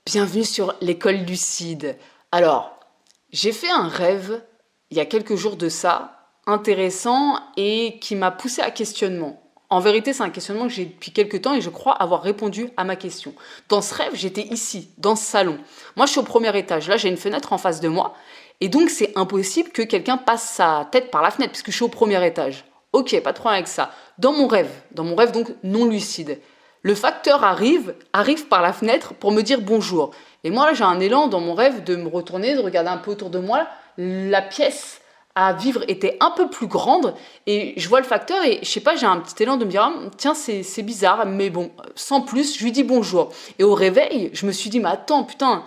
Bienvenue sur l'école lucide. Alors, j'ai fait un rêve il y a quelques jours de ça, intéressant et qui m'a poussé à questionnement. En vérité, c'est un questionnement que j'ai depuis quelques temps et je crois avoir répondu à ma question. Dans ce rêve, j'étais ici, dans ce salon. Moi, je suis au premier étage. Là, j'ai une fenêtre en face de moi. Et donc, c'est impossible que quelqu'un passe sa tête par la fenêtre puisque je suis au premier étage. Ok, pas de problème avec ça. Dans mon rêve donc non lucide, le facteur arrive par la fenêtre pour me dire bonjour. Et moi, là, j'ai un élan dans mon rêve de me retourner, de regarder un peu autour de moi. La pièce à vivre était un peu plus grande et je vois le facteur et je sais pas, j'ai un petit élan de me dire ah, tiens, c'est bizarre, mais bon, sans plus, je lui dis bonjour. Et au réveil, je me suis dit mais attends, putain,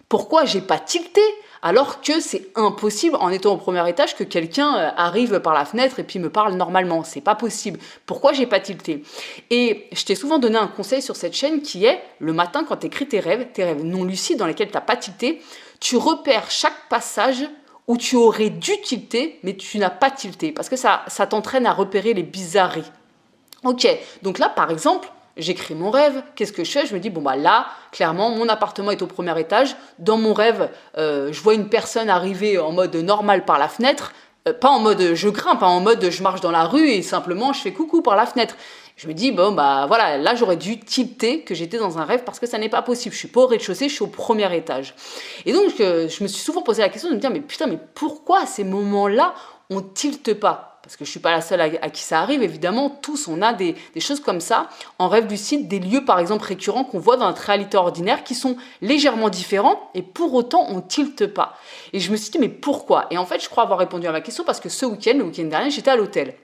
pourquoi j'ai pas tilté alors que c'est impossible en étant au premier étage que quelqu'un arrive par la fenêtre et puis me parle normalement. C'est pas possible. Pourquoi j'ai pas tilté? Et je t'ai souvent donné un conseil sur cette chaîne qui est le matin quand tu écris tes rêves non lucides dans lesquels tu n'as pas tilté, tu repères chaque passage où tu aurais dû tilter mais tu n'as pas tilté parce que ça t'entraîne à repérer les bizarreries. Ok, donc là par exemple, j'écris mon rêve, qu'est-ce que je fais? Je me dis, bon bah là, clairement, mon appartement est au premier étage. Dans mon rêve, je vois une personne arriver en mode normal par la fenêtre, pas en mode je grimpe, pas en mode je marche dans la rue et simplement je fais coucou par la fenêtre. Je me dis, bon bah voilà, là j'aurais dû tilter que j'étais dans un rêve parce que ça n'est pas possible. Je suis pas au rez-de-chaussée, je suis au premier étage. Et donc je me suis souvent posé la question de me dire, mais putain, mais pourquoi à ces moments-là, on tilte pas? Parce que je ne suis pas la seule à qui ça arrive, évidemment, tous on a des choses comme ça, en rêve lucide, des lieux par exemple récurrents qu'on voit dans notre réalité ordinaire qui sont légèrement différents et pour autant on tilte pas. Et je me suis dit mais pourquoi? Et en fait je crois avoir répondu à ma question parce que ce week-end, le week-end dernier, j'étais à l'hôtel.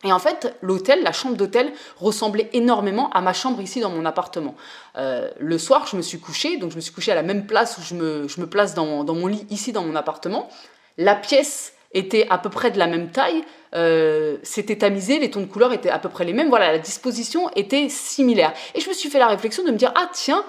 Et en fait, l'hôtel, la chambre d'hôtel, ressemblait énormément à ma chambre ici dans mon appartement. Le soir, je me suis couchée, donc je me suis couchée à la même place où je me place dans mon lit ici dans mon appartement. La pièce était à peu près de la même taille, c'était tamisé, les tons de couleur étaient à peu près les mêmes, voilà, la disposition était similaire. Et je me suis fait la réflexion de me dire, ah tiens,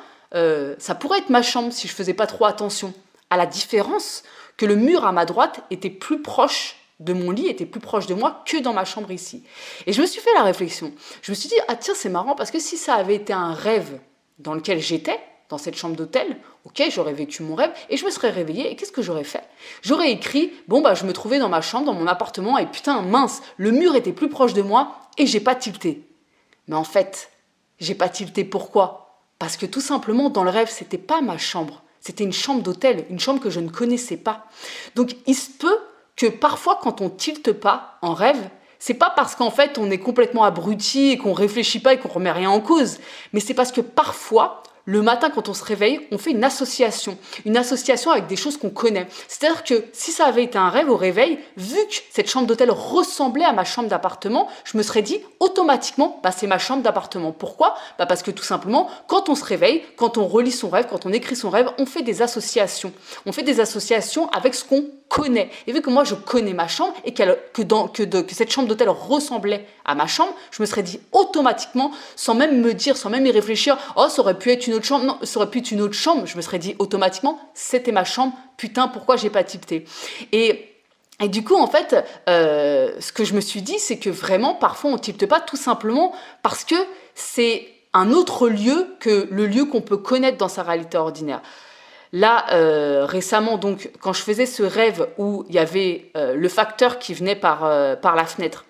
ça pourrait être ma chambre si je faisais pas trop attention. À la différence que le mur à ma droite était plus proche de mon lit, était plus proche de moi que dans ma chambre ici. Et je me suis fait la réflexion. Je me suis dit, ah tiens, c'est marrant, parce que si ça avait été un rêve dans lequel j'étais, dans cette chambre d'hôtel, ok, j'aurais vécu mon rêve et je me serais réveillée et qu'est-ce que j'aurais fait? J'aurais écrit, bon bah je me trouvais dans ma chambre, dans mon appartement et putain mince, le mur était plus proche de moi et j'ai pas tilté. Mais en fait, j'ai pas tilté pourquoi? Parce que tout simplement dans le rêve, c'était pas ma chambre, c'était une chambre d'hôtel, une chambre que je ne connaissais pas. Donc il se peut que parfois quand on tilte pas en rêve, c'est pas parce qu'en fait on est complètement abruti et qu'on réfléchit pas et qu'on remet rien en cause, mais c'est parce que parfois le matin, quand on se réveille, on fait une association avec des choses qu'on connaît. C'est-à-dire que si ça avait été un rêve au réveil, vu que cette chambre d'hôtel ressemblait à ma chambre d'appartement, je me serais dit automatiquement, bah, c'est ma chambre d'appartement. Pourquoi? Bah, parce que tout simplement, quand on se réveille, quand on relit son rêve, quand on écrit son rêve, on fait des associations. On fait des associations avec ce qu'on connaît. Et vu que moi je connais ma chambre et que cette chambre d'hôtel ressemblait à ma chambre, je me serais dit automatiquement, sans même me dire, sans même y réfléchir, oh ça aurait pu être une autre chambre, non, ça aurait pu être une autre chambre, je me serais dit automatiquement, c'était ma chambre, putain pourquoi j'ai pas tilté. Et du coup, en fait, ce que je me suis dit, c'est que vraiment, parfois, on ne tilte pas tout simplement parce que c'est un autre lieu que le lieu qu'on peut connaître dans sa réalité ordinaire. Là, récemment, donc, quand je faisais ce rêve où il y avait le facteur qui venait par la fenêtre,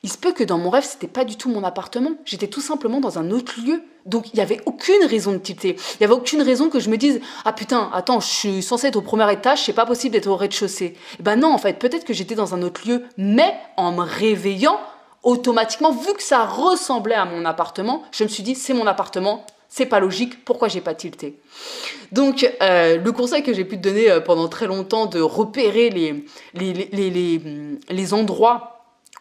il se peut que dans mon rêve, c'était pas du tout mon appartement. J'étais tout simplement dans un autre lieu. Donc, il n'y avait aucune raison de tilter. Il n'y avait aucune raison que je me dise « Ah putain, attends, je suis censée être au premier étage, c'est pas possible d'être au rez-de-chaussée. » Eh ben non, en fait, peut-être que j'étais dans un autre lieu, mais en me réveillant, automatiquement, vu que ça ressemblait à mon appartement, je me suis dit « C'est mon appartement, c'est pas logique, pourquoi j'ai pas tilté ?» Donc, le conseil que j'ai pu te donner pendant très longtemps de repérer les endroits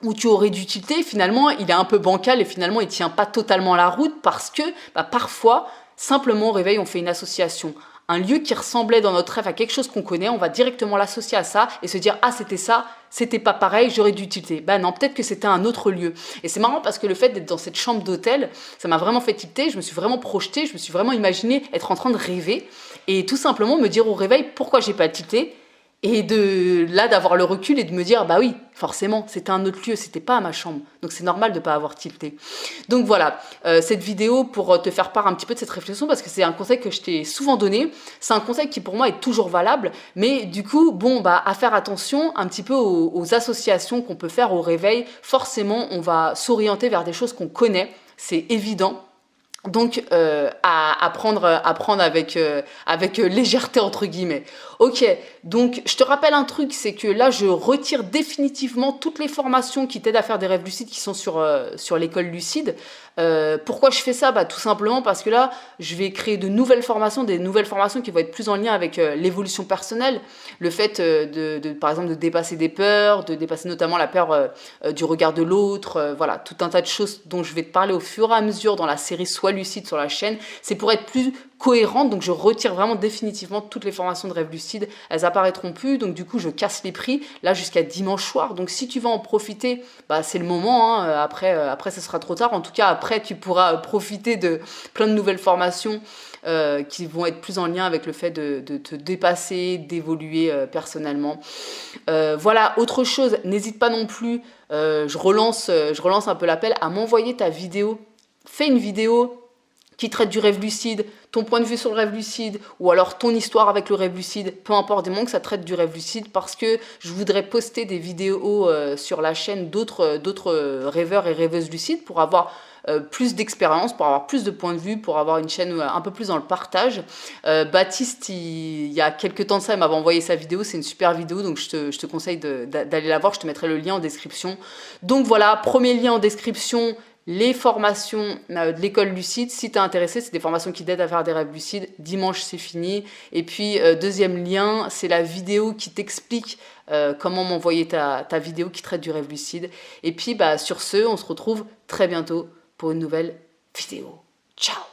où tu aurais dû tilter, finalement, il est un peu bancal et finalement, il tient pas totalement la route parce que bah, parfois, simplement au réveil, on fait une association. Un lieu qui ressemblait dans notre rêve à quelque chose qu'on connaît, on va directement l'associer à ça et se dire « Ah, c'était ça, c'était pas pareil, j'aurais dû tilter. » Ben non, peut-être que c'était un autre lieu. Et c'est marrant parce que le fait d'être dans cette chambre d'hôtel, ça m'a vraiment fait tilter, je me suis vraiment projetée, je me suis vraiment imaginé être en train de rêver et tout simplement me dire au réveil pourquoi j'ai pas tilté. Et de là, d'avoir le recul et de me dire, bah oui, forcément, c'était un autre lieu, c'était pas à ma chambre. Donc c'est normal de pas avoir tilté. Donc voilà, cette vidéo pour te faire part un petit peu de cette réflexion, parce que c'est un conseil que je t'ai souvent donné. C'est un conseil qui pour moi est toujours valable, mais du coup, bon, bah à faire attention un petit peu aux associations qu'on peut faire au réveil. Forcément, on va s'orienter vers des choses qu'on connaît, c'est évident. Donc, à prendre avec légèreté, entre guillemets. Ok, donc je te rappelle un truc, c'est que là, je retire définitivement toutes les formations qui t'aident à faire des rêves lucides qui sont sur l'école lucide. Pourquoi je fais ça? Bah, tout simplement parce que là, je vais créer des nouvelles formations qui vont être plus en lien avec l'évolution personnelle, le fait par exemple, de dépasser des peurs, de dépasser notamment la peur du regard de l'autre, voilà, tout un tas de choses dont je vais te parler au fur et à mesure dans la série Sois lucide sur la chaîne. C'est pour être plus cohérente, donc je retire vraiment définitivement toutes les formations de rêves lucides, elles apparaîtront plus, donc du coup je casse les prix, là jusqu'à dimanche soir, donc si tu veux en profiter, bah c'est le moment, hein. Après ça sera trop tard, en tout cas après tu pourras profiter de plein de nouvelles formations qui vont être plus en lien avec le fait de te dépasser, d'évoluer personnellement. Voilà, autre chose, n'hésite pas non plus, je relance un peu l'appel à m'envoyer ta vidéo. Fais une vidéo qui traite du rêve lucide, ton point de vue sur le rêve lucide, ou alors ton histoire avec le rêve lucide, peu importe, du moment que ça traite du rêve lucide, parce que je voudrais poster des vidéos sur la chaîne d'autres rêveurs et rêveuses lucides pour avoir plus d'expérience, pour avoir plus de points de vue, pour avoir une chaîne un peu plus dans le partage. Baptiste, il y a quelques temps de ça, il m'avait envoyé sa vidéo, c'est une super vidéo, donc je te conseille d'aller la voir, je te mettrai le lien en description. Donc voilà, premier lien en description, les formations de l'école lucide. Si tu es intéressé, c'est des formations qui t'aident à faire des rêves lucides. Dimanche, c'est fini. Et puis, deuxième lien, c'est la vidéo qui t'explique comment m'envoyer ta vidéo qui traite du rêve lucide. Et puis, bah, sur ce, on se retrouve très bientôt pour une nouvelle vidéo. Ciao!